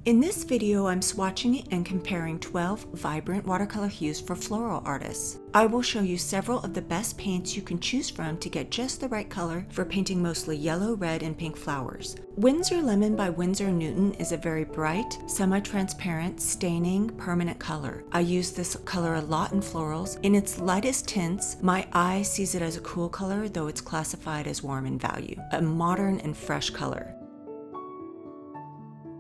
In this video, I'm swatching and comparing 12 vibrant watercolor hues for floral artists. I will show you several of the best paints you can choose from to get just the right color for painting mostly yellow, red, and pink flowers. Winsor Lemon by Winsor & Newton is a very bright, semi-transparent, staining, permanent color. I use this color a lot in florals. In its lightest tints, my eye sees it as a cool color, though it's classified as warm in value. A modern and fresh color.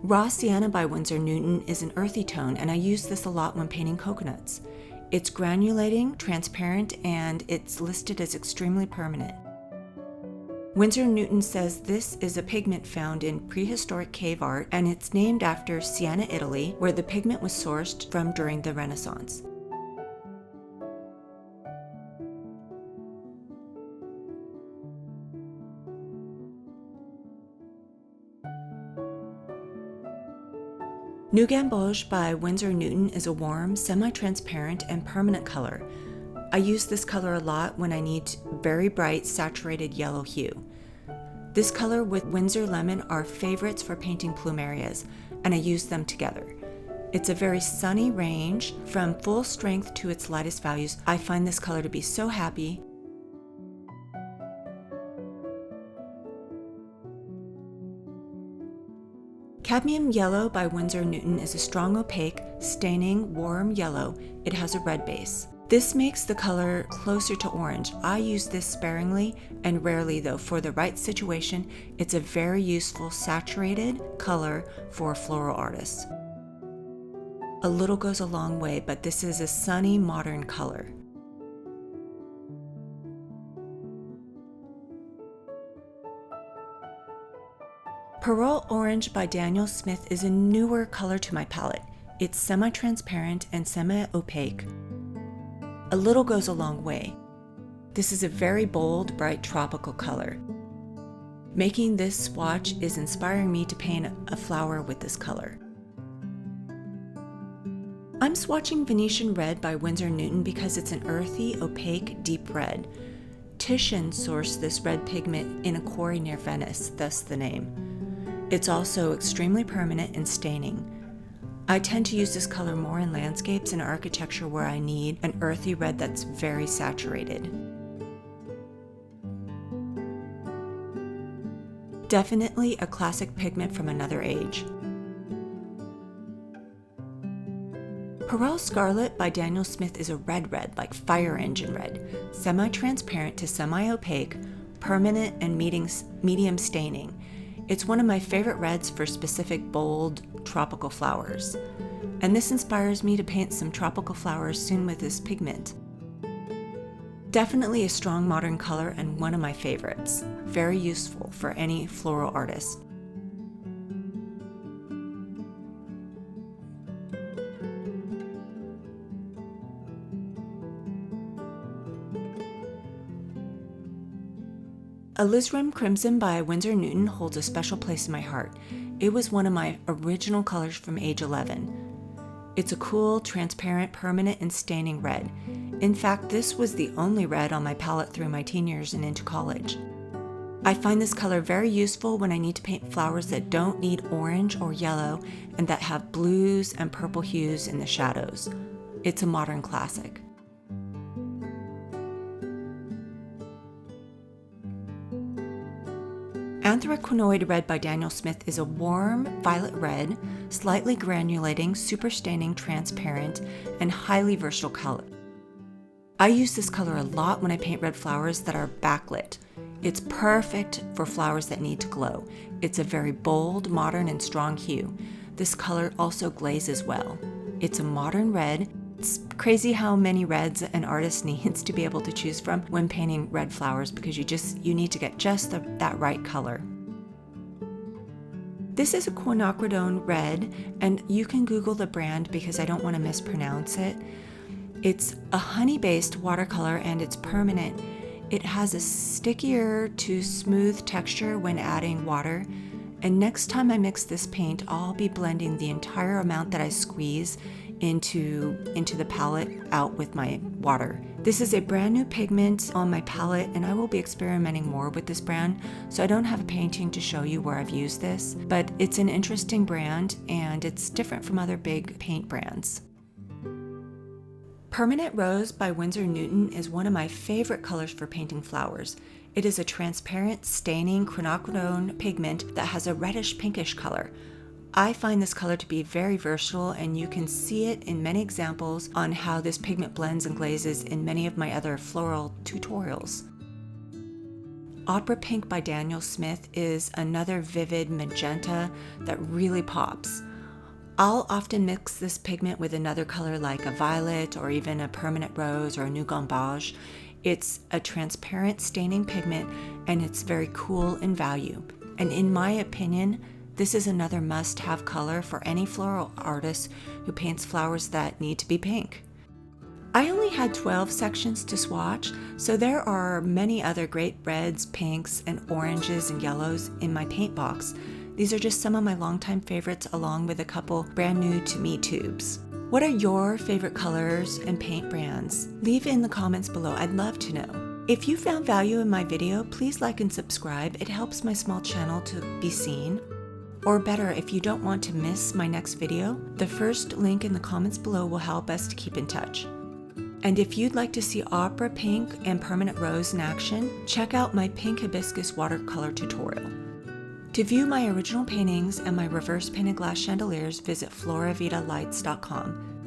Raw Sienna by Winsor & Newton is an earthy tone, and I use this a lot when painting coconuts. It's granulating, transparent, and it's listed as extremely permanent. Winsor & Newton says this is a pigment found in prehistoric cave art, and it's named after Siena, Italy, where the pigment was sourced from during the Renaissance. Nu Gamboge by Winsor & Newton is a warm, semi-transparent, and permanent color. I use this color a lot when I need very bright, saturated yellow hue. This color with Winsor Lemon are favorites for painting plumerias, and I use them together. It's a very sunny range, from full strength to its lightest values. I find this color to be so happy. Cadmium Yellow by Winsor & Newton is a strong opaque, staining, warm yellow. It has a red base. This makes the color closer to orange. I use this sparingly and rarely, though for the right situation, it's a very useful saturated color for floral artists. A little goes a long way, but this is a sunny, modern color. Pearl Orange by Daniel Smith is a newer color to my palette. It's semi-transparent and semi-opaque. A little goes a long way. This is a very bold, bright tropical color. Making this swatch is inspiring me to paint a flower with this color. I'm swatching Venetian Red by Winsor & Newton because it's an earthy, opaque, deep red. Titian sourced this red pigment in a quarry near Venice, thus the name. It's also extremely permanent and staining. I tend to use this color more in landscapes and architecture where I need an earthy red that's very saturated. Definitely a classic pigment from another age. Pearl Scarlet by Daniel Smith is a red like fire engine red, semi-transparent to semi-opaque, permanent and medium staining. It's one of my favorite reds for specific bold tropical flowers. And this inspires me to paint some tropical flowers soon with this pigment. Definitely a strong modern color and one of my favorites. Very useful for any floral artist. Alizarin Crimson by Winsor & Newton holds a special place in my heart. It was one of my original colors from age 11. It's a cool, transparent, permanent, and staining red. In fact, this was the only red on my palette through my teen years and into college. I find this color very useful when I need to paint flowers that don't need orange or yellow and that have blues and purple hues in the shadows. It's a modern classic. Anthraquinoid Red by Daniel Smith is a warm violet red, slightly granulating, super staining, transparent, and highly versatile color. I use this color a lot when I paint red flowers that are backlit. It's perfect for flowers that need to glow. It's a very bold, modern, and strong hue. This color also glazes well. It's a modern red. It's crazy how many reds an artist needs to be able to choose from when painting red flowers because you need to get just that right color. This is a quinacridone red, and you can Google the brand because I don't want to mispronounce it. It's a honey-based watercolor and it's permanent. It has a stickier to smooth texture when adding water. And next time I mix this paint, I'll be blending the entire amount that I squeeze into the palette out with my water. This is a brand new pigment on my palette, and I will be experimenting more with this brand, so I don't have a painting to show you where I've used this, but it's an interesting brand and it's different from other big paint brands. Permanent Rose by Winsor Newton is one of my favorite colors for painting flowers. It is a transparent, staining quinacridone pigment that has a reddish pinkish color. I find this color to be very versatile, and you can see it in many examples on how this pigment blends and glazes in many of my other floral tutorials. Opera Pink by Daniel Smith is another vivid magenta that really pops. I'll often mix this pigment with another color like a violet or even a permanent rose or a new gamboge. It's a transparent staining pigment, and it's very cool in value. And in my opinion, this is another must-have color for any floral artist who paints flowers that need to be pink. I only had 12 sections to swatch, so there are many other great reds, pinks, and oranges and yellows in my paint box. These are just some of my longtime favorites, along with a couple brand new to me tubes. What are your favorite colors and paint brands? Leave in the comments below, I'd love to know. If you found value in my video, please like and subscribe. It helps my small channel to be seen. Or better, if you don't want to miss my next video, the first link in the comments below will help us to keep in touch. And if you'd like to see Opera Pink and Permanent Rose in action, check out my Pink Hibiscus watercolor tutorial. To view my original paintings and my reverse painted glass chandeliers, visit floravitalights.com.